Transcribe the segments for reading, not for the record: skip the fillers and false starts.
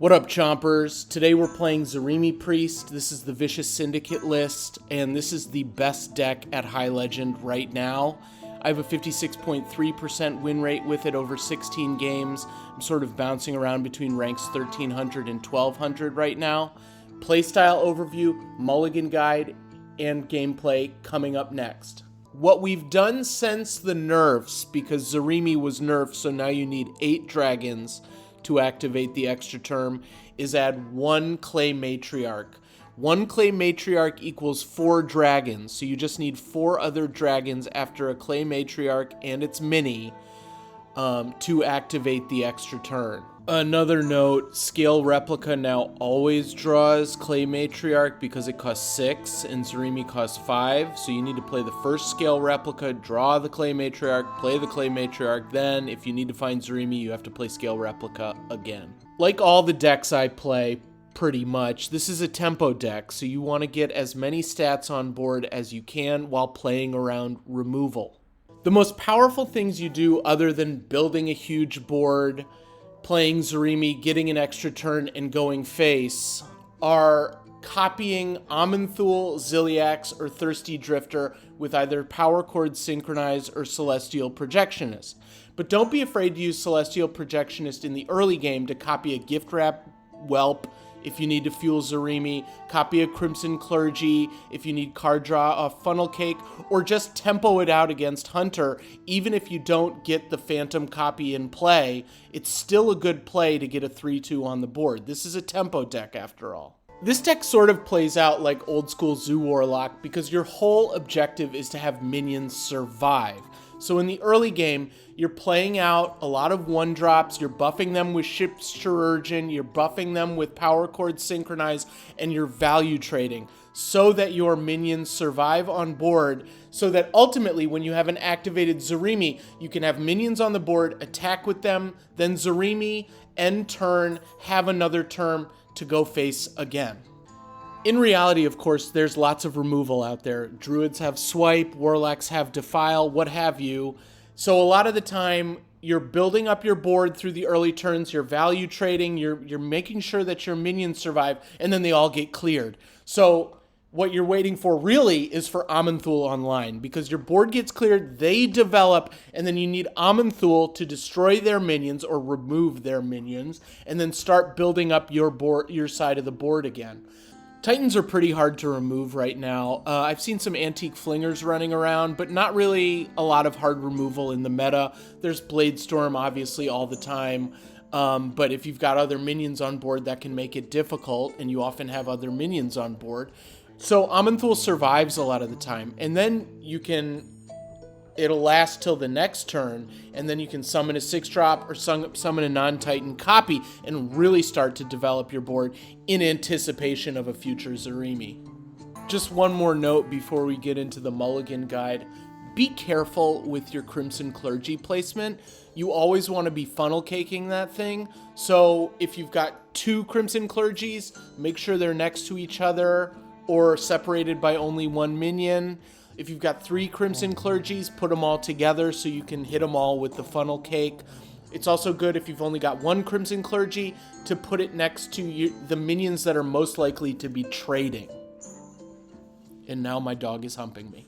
What up, chompers? Today we're playing Zarimi Priest. This is the Vicious Syndicate list, and this is the best deck at High Legend right now. I have a 56.3% win rate with it over 16 games. I'm sort of bouncing around between ranks 1300 and 1200 right now. Playstyle overview, Mulligan guide, and gameplay coming up next. What we've done since the nerfs, because Zarimi was nerfed, so now you need 8 dragons to activate the extra term, is add 1 Clay Matriarch. 1 Clay Matriarch equals 4 dragons, so you just need 4 other dragons after a Clay Matriarch and its mini to activate the extra turn. Another note, Scale Replica now always draws Clay Matriarch because it costs 6 and Zarimi costs 5, so you need to play the first Scale Replica, draw the Clay Matriarch, play the Clay Matriarch, then if you need to find Zarimi, you have to play Scale Replica again. Like all the decks I play, pretty much, this is a tempo deck, so you want to get as many stats on board as you can while playing around removal. The most powerful things you do other than building a huge board, playing Zarimi, getting an extra turn, and going face are copying Aman'thul, Ziliax, or Thirsty Drifter with either Power Chord Synchronize or Celestial Projectionist. But don't be afraid to use Celestial Projectionist in the early game to copy a Gift Wrap Whelp if you need to fuel Zarimi, copy a Crimson Clergy if you need card draw off Funnel Cake, or just tempo it out against Hunter. Even if you don't get the Phantom copy in play, it's still a good play to get a 3-2 on the board. This is a tempo deck after all. This deck sort of plays out like old school Zoo Warlock because your whole objective is to have minions survive. So in the early game, you're playing out a lot of 1-drops, you're buffing them with Ship's Chirurgeon, you're buffing them with Power Chord Synchronize, and you're value trading so that your minions survive on board, so that ultimately when you have an activated Zarimi, you can have minions on the board, attack with them, then Zarimi, end turn, have another turn to go face again. In reality, of course, there's lots of removal out there. Druids have Swipe, Warlocks have Defile, what have you. So a lot of the time, you're building up your board through the early turns, you're value trading, you're making sure that your minions survive, and then they all get cleared. So what you're waiting for really is for Aman'thul online, because your board gets cleared, they develop, and then you need Aman'thul to destroy their minions or remove their minions, and then start building up your board, your side of the board again. Titans are pretty hard to remove right now. I've seen some Antique Flingers running around, but not really a lot of hard removal in the meta. There's Bladestorm, obviously, all the time. But if you've got other minions on board, that can make it difficult, and you often have other minions on board. So Aman'thul survives a lot of the time, and then it'll last till the next turn, and then you can summon a 6-drop or summon a non-Titan copy and really start to develop your board in anticipation of a future Zarimi. Just one more note before we get into the Mulligan guide. Be careful with your Crimson Clergy placement. You always want to be funnel caking that thing. So if you've got 2 Crimson Clergies, make sure they're next to each other or separated by only 1 minion. If you've got 3 Crimson Clergies, put them all together so you can hit them all with the funnel cake. It's also good if you've only got 1 Crimson Clergy to put it next to the minions that are most likely to be trading. And now my dog is humping me.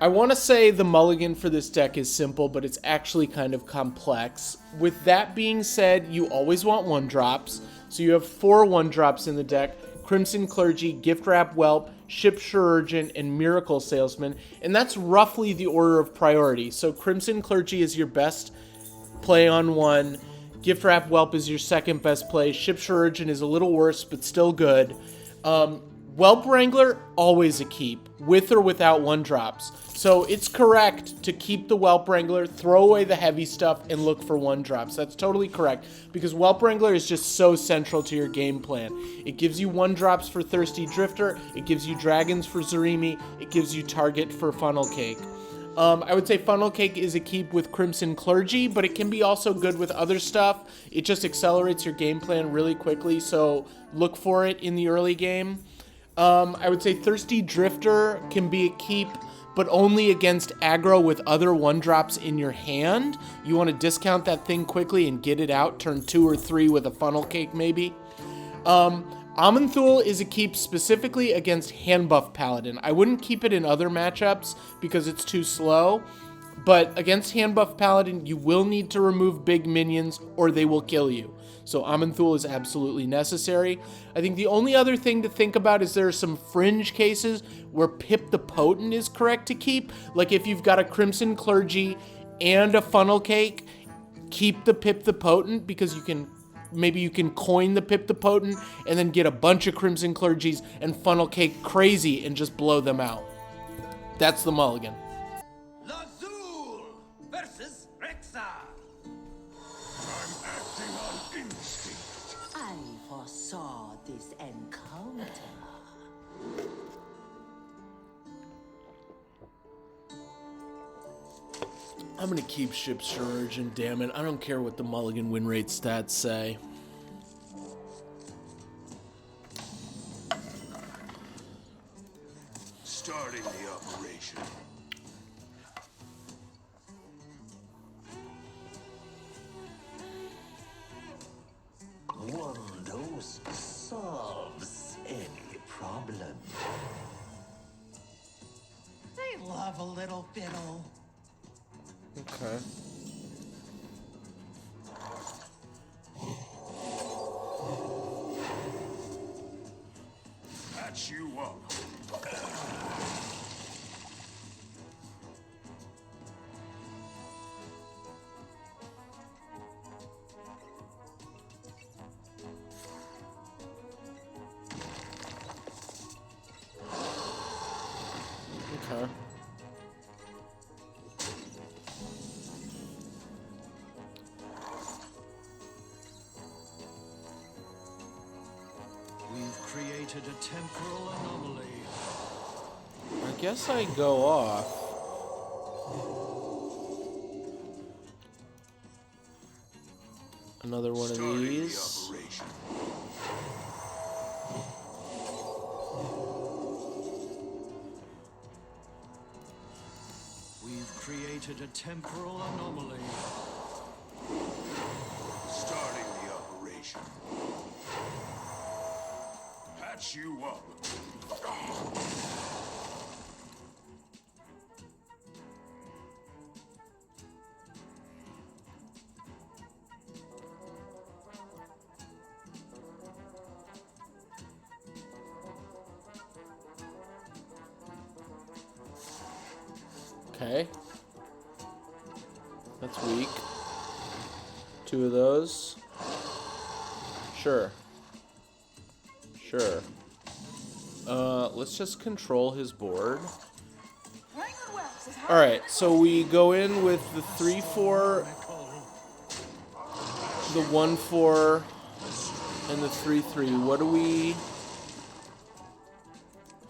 I want to say the mulligan for this deck is simple, but it's actually kind of complex. With that being said, you always want 1-drops. So you have 4 1-drops in the deck: Crimson Clergy, Gift Wrap Whelp, Ship's Chirurgeon, and Miracle Salesman, and that's roughly the order of priority. So Crimson Clergy is your best play on 1, Gift Wrap Whelp is your second best play, Ship's Chirurgeon is a little worse, but still good. Whelp Wrangler, always a keep, with or without 1-drops. So it's correct to keep the Whelp Wrangler, throw away the heavy stuff, and look for 1-drops. That's totally correct, because Whelp Wrangler is just so central to your game plan. It gives you 1-drops for Thirsty Drifter, it gives you dragons for Zarimi, it gives you target for Funnel Cake. I would say Funnel Cake is a keep with Crimson Clergy, but it can be also good with other stuff. It just accelerates your game plan really quickly, so look for it in the early game. I would say Thirsty Drifter can be a keep, but only against aggro with other 1-drops in your hand. You want to discount that thing quickly and get it out, turn 2 or 3 with a Funnel Cake maybe. Aman'thul is a keep specifically against hand buff Paladin. I wouldn't keep it in other matchups because it's too slow, but against hand buff Paladin, you will need to remove big minions or they will kill you. So Aman'thul is absolutely necessary. I think the only other thing to think about is there are some fringe cases where Pip the Potent is correct to keep. Like if you've got a Crimson Clergy and a Funnel Cake, keep the Pip the Potent because maybe you can coin the Pip the Potent and then get a bunch of Crimson Clergies and Funnel Cake crazy and just blow them out. That's the mulligan. Lazul versus Rexa. I'm acting on instinct. I foresaw this encounter. I'm gonna keep Ship Chirurgeon, damn it. I don't care what the mulligan win rate stats say. Starting the operation. One dose solves any problem. They love a little fiddle. Okay. Patch you up. Okay. We've created a temporal anomaly. I guess I go off. Another one of Starting these. the operation. We've created a temporal anomaly. Starting the operation. Patch you up. Okay. That's weak. Two of those. Sure. Sure. Let's just control his board. Alright, so we go in with the 3-4, the 1-4, and the 3-3. What do we... I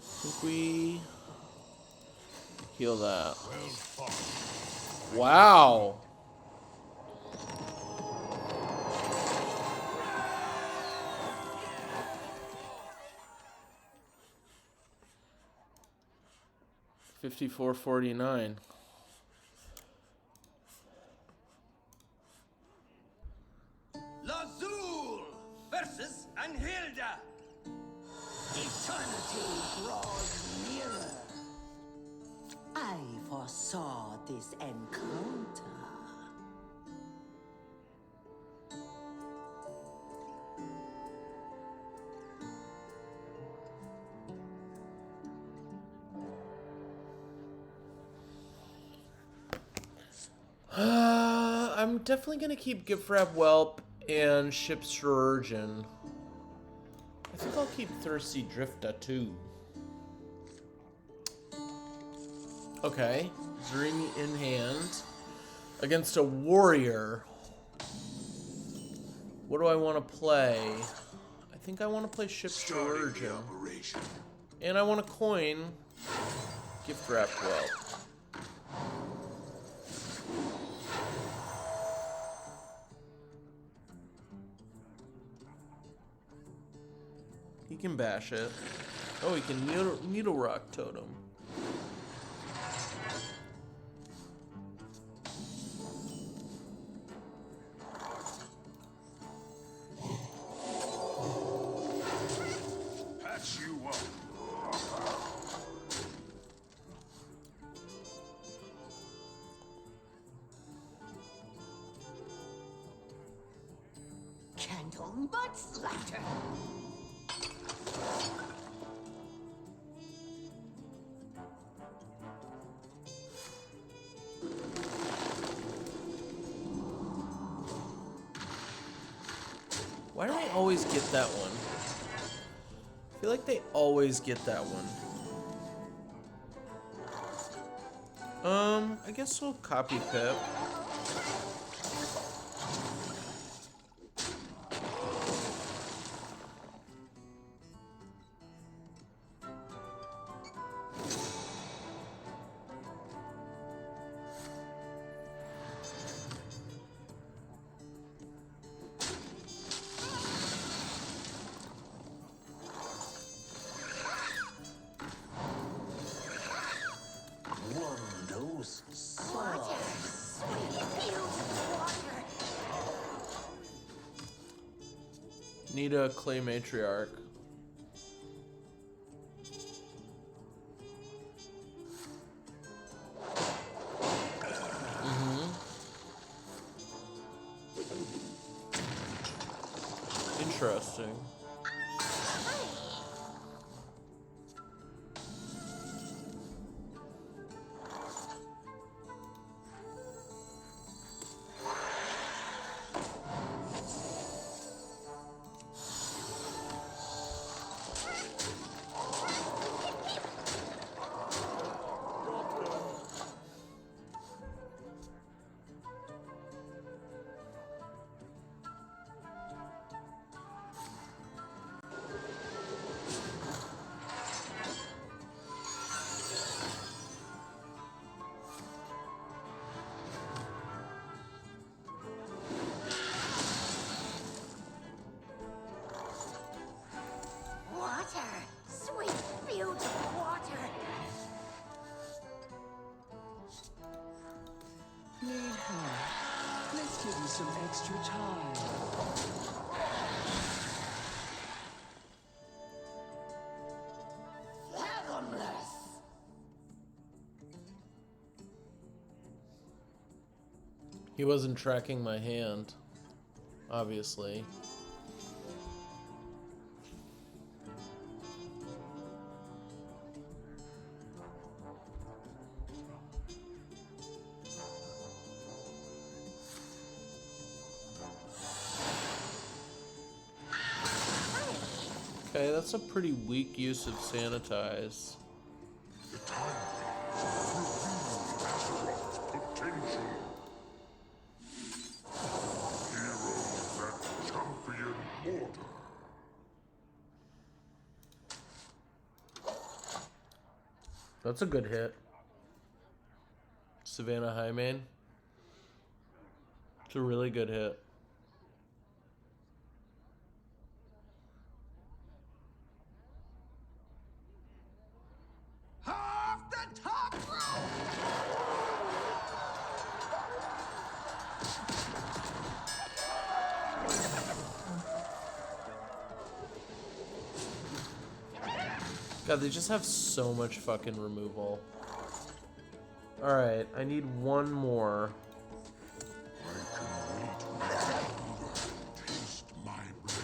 think we... heal that. Wow! $54.49. Lazul versus Anhilda. Eternity draws nearer. I foresaw this encounter. I'm definitely gonna keep Gift Wrap Whelp and Ship Chirurgeon. I think I'll keep Thirsty Drifter too. Okay, Zarimi in hand against a warrior. What do I want to play? I think I want to play Ship Chirurgeon. And I want to coin Gift Wrap Whelp. He can bash it. Oh, he can needle rock totem. Nothing but slaughter. Why do they always get that one? I feel like they always get that one. I guess we'll copy Pip. Need a clay matriarch. Interesting. Give you some extra time. Fathomless. He wasn't tracking my hand, obviously. Okay, that's a pretty weak use of sanitize. Potential. Heroes that champion order. That's a good hit. Savannah Highmane. It's a really good hit. Off the top rope! God, they just have so much fucking removal. Alright, I need one more. Taste my blade.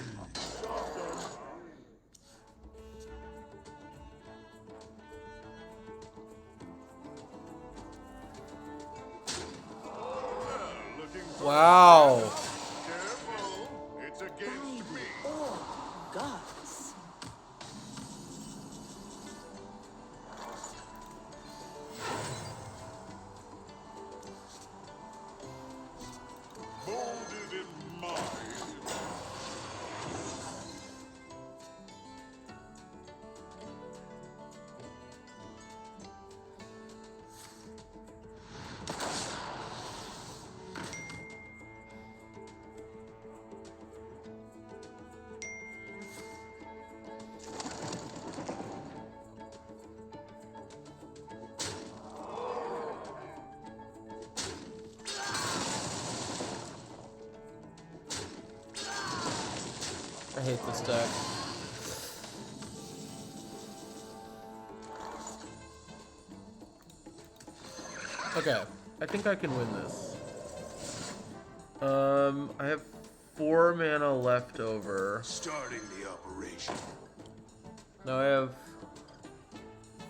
Wow. Careful, it's against me. Oh, gods. Molded in mine. I hate this deck. Okay, I think I can win this. I have 4 mana left over. Starting the operation. Now I have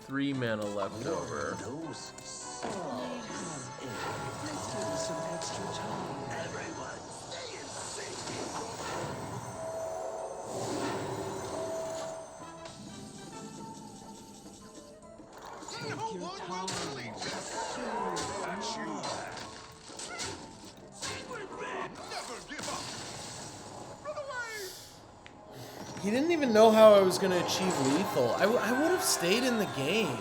3 mana left over. Let's give you some extra time. Everyone, stay in sync. Take your time. That's you. Never give up. Run away. He didn't even know how I was going to achieve lethal. I would have stayed in the game.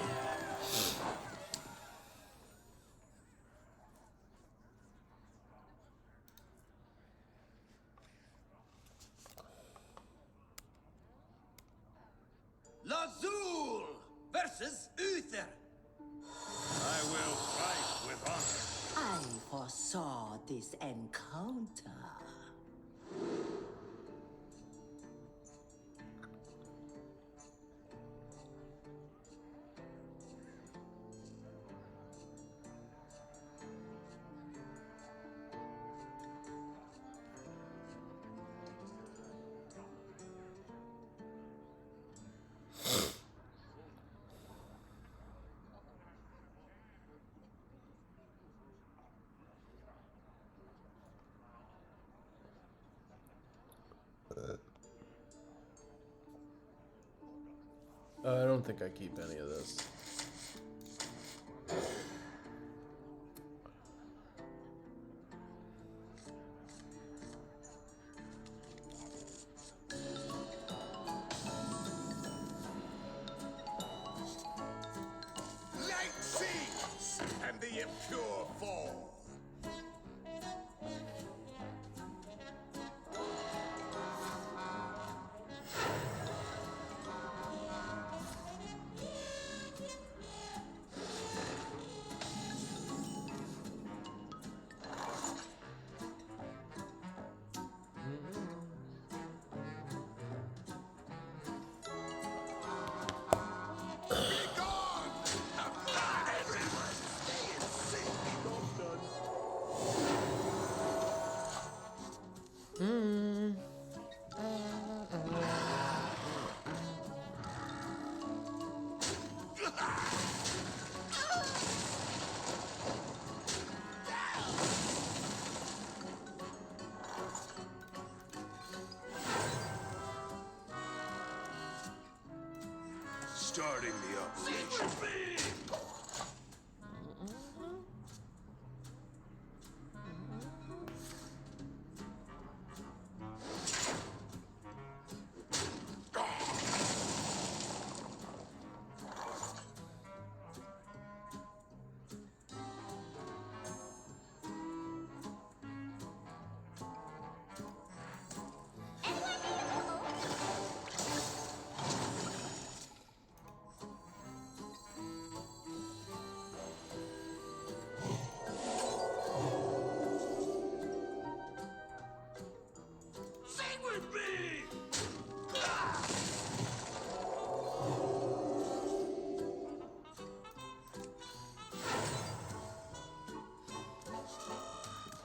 Lazul versus Uther. I will fight with honor. I foresaw this encounter. I don't think I keep any of this. Light sees and the impure fall. Starting the operation.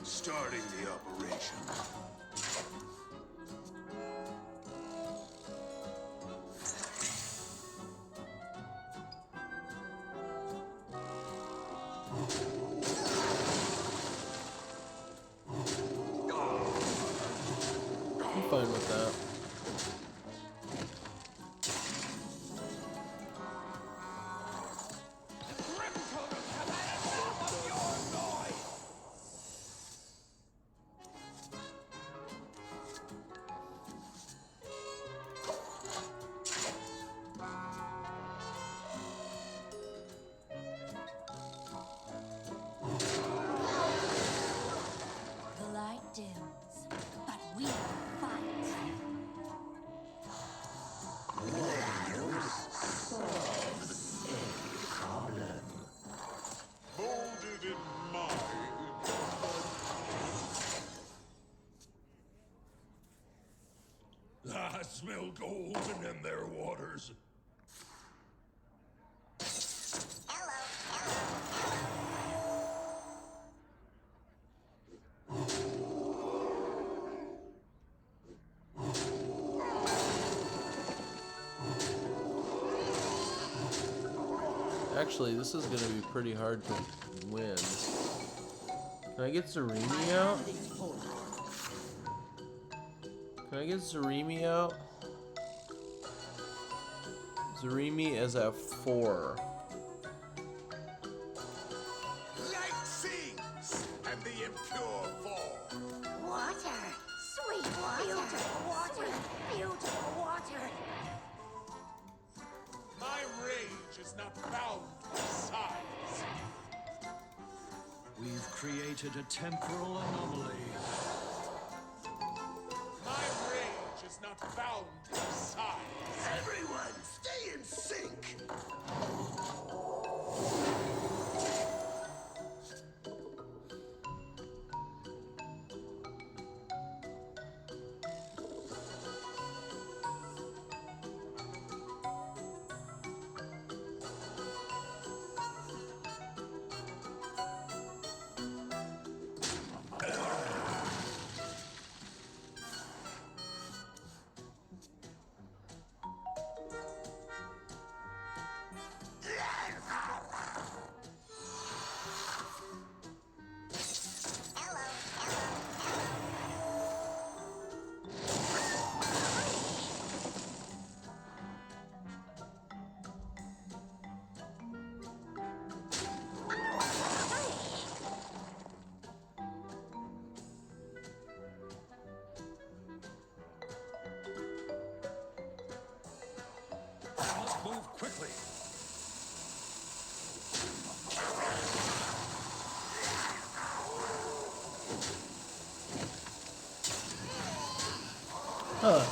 Starting the operation. I'm fine with that. The light dims, but we fight. Molded in my I smell golden in their waters. Actually, this is gonna be pretty hard to win. Can I get Zarimi out? Can I get Zarimi out? Zarimi is at 4. Light sings, and the impure fall. Water. Sweet water. Beautiful water. Beautiful water. My rage is not bound by size. We've created a temporal anomaly. My rage is not bound by size. Everyone, stay in sync. Must move quickly. Huh.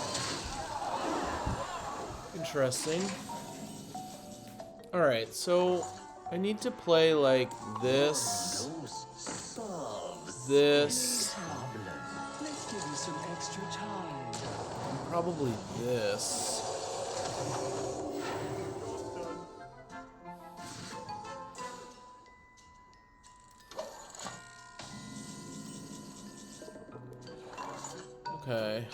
Interesting. Alright, so I need to play like this. This. Let's give you some extra time. Probably this. Okay.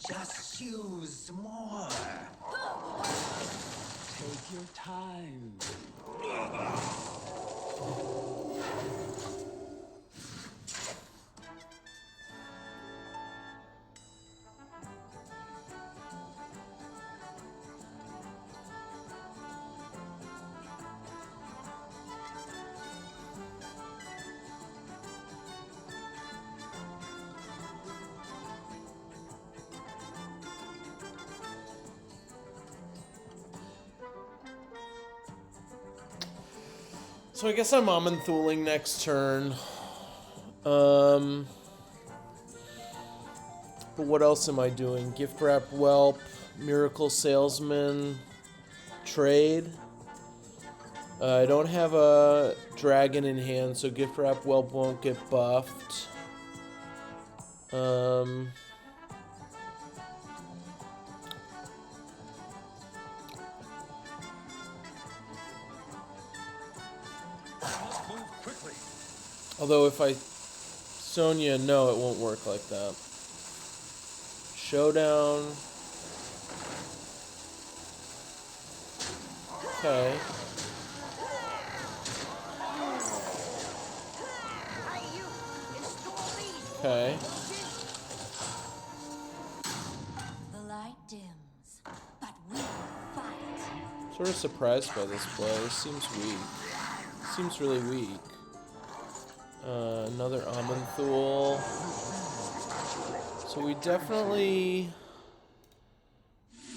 Just use more. Take your time. So I guess I'm Aman'thuling next turn. But what else am I doing? Gift Wrap Whelp, Miracle Salesman, Trade. I don't have a dragon in hand, so Gift Wrap Whelp won't get buffed. Must move quickly. Although if I Sonya, no, it won't work like that. Showdown. Okay. Okay. The light dims, but we will fight. Sort of surprised by this play. This seems weak. Seems really weak. Another Aman'thul. So we definitely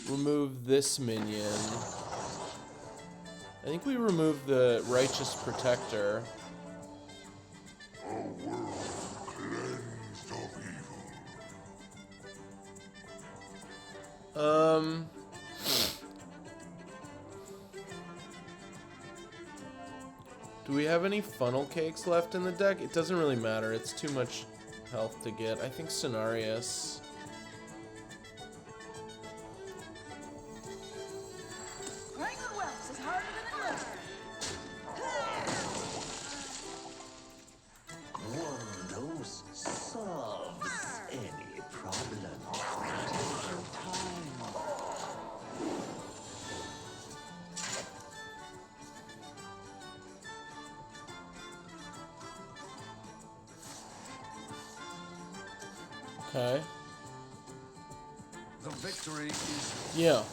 remove this minion. I think we remove the Righteous Protector. Do we have any funnel cakes left in the deck? It doesn't really matter. It's too much health to get. I think Cenarius. Playing with whelps is harder than it looks. One dose solves any problem. Okay. The victory is Yeah.